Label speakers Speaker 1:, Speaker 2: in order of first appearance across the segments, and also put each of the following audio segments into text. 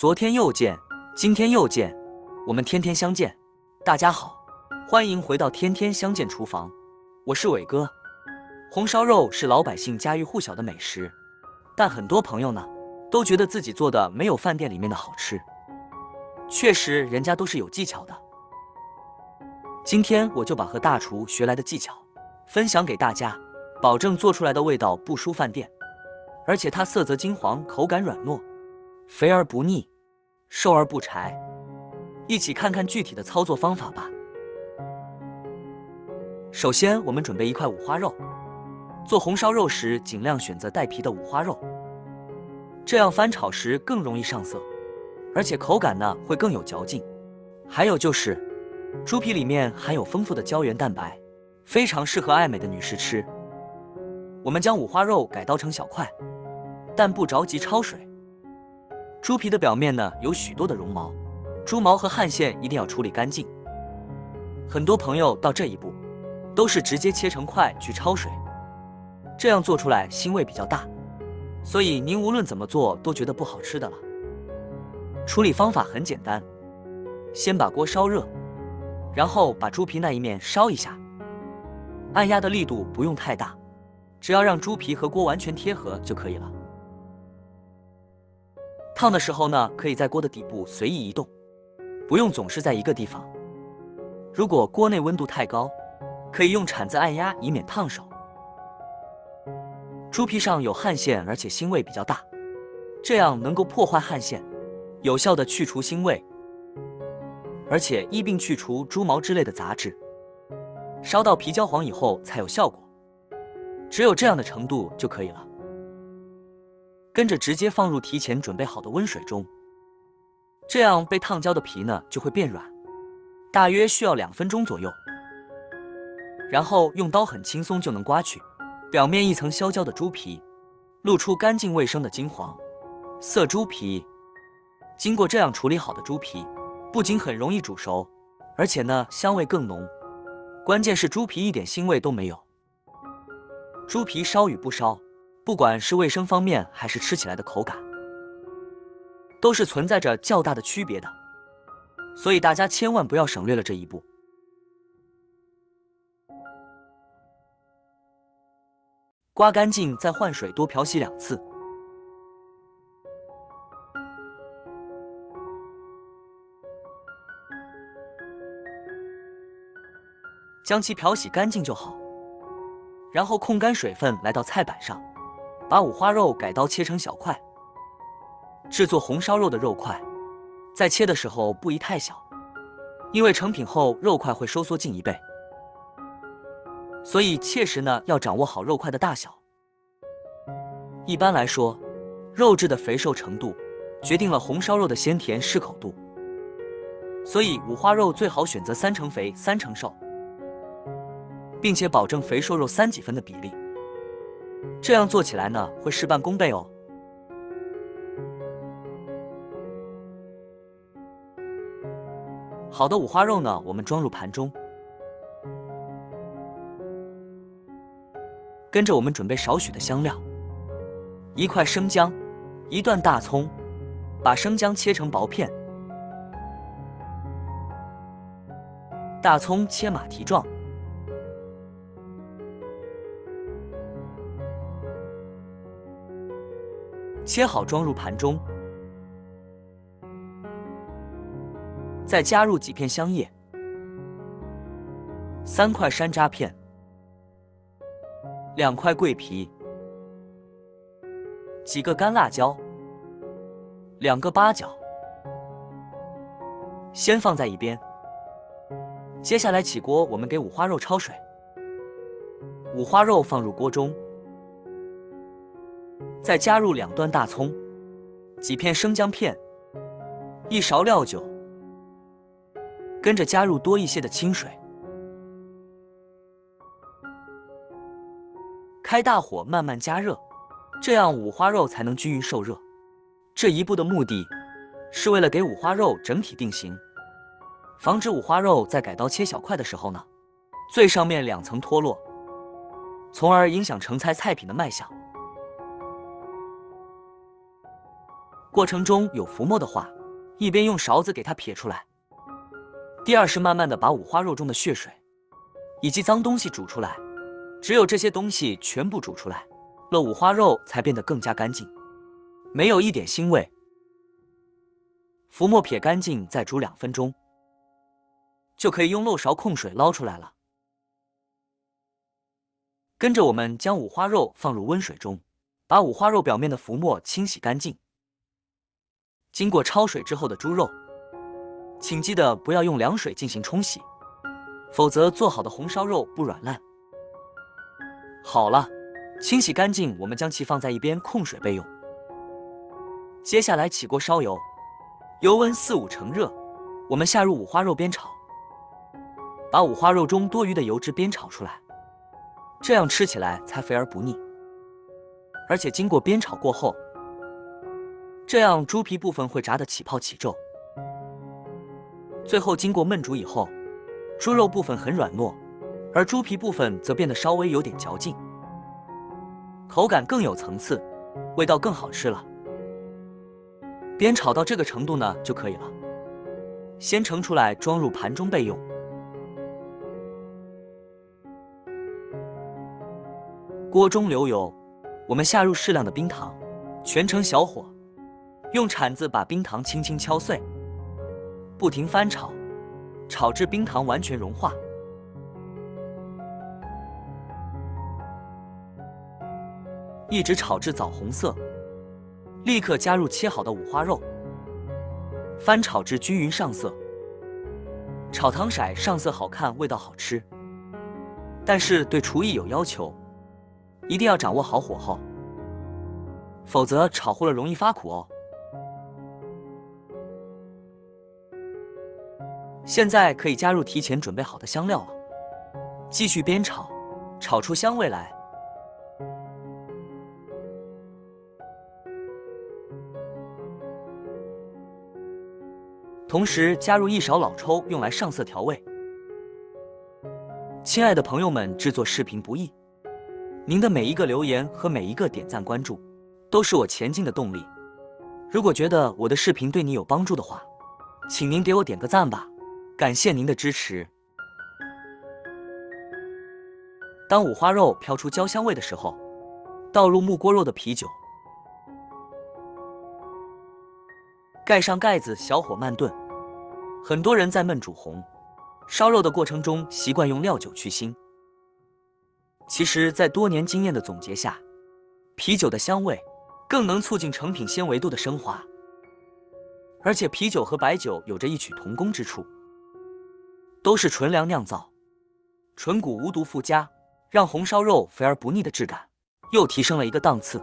Speaker 1: 昨天又见，今天又见，我们天天相见。大家好，欢迎回到天天相见厨房，我是伟哥。红烧肉是老百姓家喻户晓的美食，但很多朋友呢，都觉得自己做的没有饭店里面的好吃。确实，人家都是有技巧的。今天我就把和大厨学来的技巧分享给大家，保证做出来的味道不输饭店，而且它色泽金黄，口感软糯，肥而不腻，瘦而不柴。一起看看具体的操作方法吧。首先，我们准备一块五花肉。做红烧肉时，尽量选择带皮的五花肉，这样翻炒时更容易上色，而且口感呢会更有嚼劲。还有就是，猪皮里面含有丰富的胶原蛋白，非常适合爱美的女士吃。我们将五花肉改刀成小块，但不着急焯水。猪皮的表面呢有许多的绒毛，猪毛和汗腺一定要处理干净。很多朋友到这一步，都是直接切成块去焯水，这样做出来腥味比较大，所以您无论怎么做都觉得不好吃的了。处理方法很简单，先把锅烧热，然后把猪皮那一面烧一下，按压的力度不用太大，只要让猪皮和锅完全贴合就可以了。烫的时候呢，可以在锅的底部随意移动，不用总是在一个地方。如果锅内温度太高，可以用铲子按压，以免烫手。猪皮上有汗腺，而且腥味比较大，这样能够破坏汗腺，有效的去除腥味，而且一并去除猪毛之类的杂质。烧到皮焦黄以后才有效果，只有这样的程度就可以了。跟着直接放入提前准备好的温水中，这样被烫焦的皮呢就会变软，大约需要2分钟左右。然后用刀很轻松就能刮去表面一层削焦的猪皮，露出干净卫生的金黄色猪皮。经过这样处理好的猪皮，不仅很容易煮熟，而且呢香味更浓，关键是猪皮一点腥味都没有。猪皮烧与不烧，不管是卫生方面还是吃起来的口感，都是存在着较大的区别的，所以大家千万不要省略了这一步。刮干净再换水，多漂洗2次。将其漂洗干净就好，然后控干水分，来到菜板上，把五花肉改刀切成小块。制作红烧肉的肉块，在切的时候不宜太小，因为成品后肉块会收缩近1倍，所以切时呢要掌握好肉块的大小。一般来说，肉质的肥瘦程度决定了红烧肉的鲜甜适口度，所以五花肉最好选择3成肥3成瘦，并且保证肥瘦肉3几分的比例，这样做起来呢会事半功倍哦。好的五花肉呢，我们装入盘中，跟着我们准备少许的香料，1块生姜，1段大葱，把生姜切成薄片，大葱切马蹄状，切好装入盘中，再加入几片香叶，3块山楂片，2块桂皮，几个干辣椒，2个八角，先放在一边。接下来起锅，我们给五花肉焯水。五花肉放入锅中，再加入2段大葱，几片生姜片，1勺料酒，跟着加入多一些的清水，开大火慢慢加热，这样五花肉才能均匀受热。这一步的目的是为了给五花肉整体定型，防止五花肉在改刀切小块的时候呢，最上面2层脱落，从而影响成菜菜品的卖相。过程中有浮沫的话，一边用勺子给它撇出来。第二是慢慢的把五花肉中的血水以及脏东西煮出来，只有这些东西全部煮出来了，五花肉才变得更加干净，没有一点腥味。浮沫撇干净，再煮2分钟，就可以用漏勺控水捞出来了。跟着我们将五花肉放入温水中，把五花肉表面的浮沫清洗干净。经过焯水之后的猪肉，请记得不要用凉水进行冲洗，否则做好的红烧肉不软烂。好了，清洗干净，我们将其放在一边控水备用。接下来起锅烧油，油温4-5成热，我们下入五花肉煸炒，把五花肉中多余的油脂煸炒出来，这样吃起来才肥而不腻。而且经过煸炒过后，这样猪皮部分会炸得起泡起皱。最后经过焖煮以后，猪肉部分很软糯，而猪皮部分则变得稍微有点嚼劲，口感更有层次，味道更好吃了。煸炒到这个程度呢就可以了，先盛出来装入盘中备用。锅中留油，我们下入适量的冰糖，全程小火，用铲子把冰糖轻轻敲碎，不停翻炒，炒至冰糖完全融化。一直炒至枣红色，立刻加入切好的五花肉，翻炒至均匀上色。炒糖色上色好看，味道好吃，但是对厨艺有要求，一定要掌握好火候，否则炒糊了容易发苦哦。现在可以加入提前准备好的香料了，继续煸炒，炒出香味来。同时加入1勺老抽，用来上色调味。亲爱的朋友们，制作视频不易，您的每一个留言和每一个点赞关注，都是我前进的动力。如果觉得我的视频对你有帮助的话，请您给我点个赞吧，感谢您的支持。当五花肉飘出焦香味的时候，倒入木锅肉的啤酒，盖上盖子，小火慢炖。很多人在焖煮红烧肉的过程中习惯用料酒去腥，其实在多年经验的总结下，啤酒的香味更能促进成品纤维度的升华，而且啤酒和白酒有着异曲同工之处，都是纯粮酿造，纯谷无毒附加，让红烧肉肥而不腻的质感又提升了一个档次。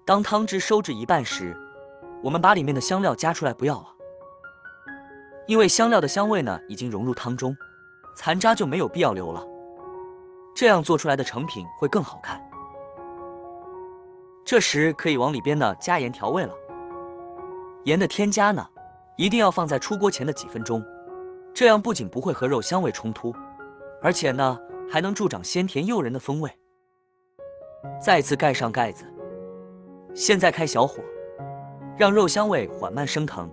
Speaker 1: 当汤汁收至一半时，我们把里面的香料加出来不要了，因为香料的香味呢已经融入汤中，残渣就没有必要留了，这样做出来的成品会更好看。这时可以往里边呢加盐调味了，盐的添加呢一定要放在出锅前的几分钟，这样不仅不会和肉香味冲突，而且呢还能助长鲜甜诱人的风味。再次盖上盖子，现在开小火，让肉香味缓慢升腾。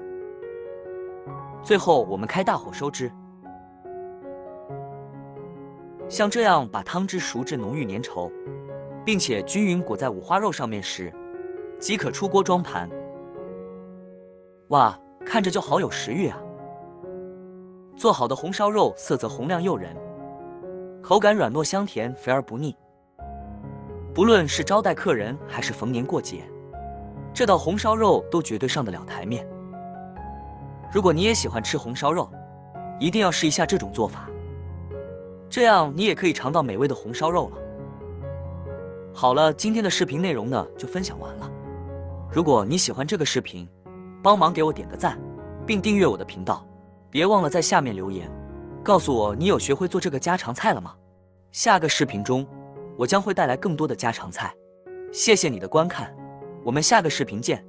Speaker 1: 最后我们开大火收汁，像这样把汤汁熟至浓郁粘稠，并且均匀裹在五花肉上面时，即可出锅装盘。哇，看着就好有食欲啊！做好的红烧肉色泽红亮诱人，口感软糯香甜，肥而不腻。不论是招待客人还是逢年过节，这道红烧肉都绝对上得了台面。如果你也喜欢吃红烧肉，一定要试一下这种做法，这样你也可以尝到美味的红烧肉了。好了，今天的视频内容呢就分享完了。如果你喜欢这个视频，帮忙给我点个赞，并订阅我的频道。别忘了在下面留言，告诉我你有学会做这个家常菜了吗？下个视频中，我将会带来更多的家常菜。谢谢你的观看，我们下个视频见。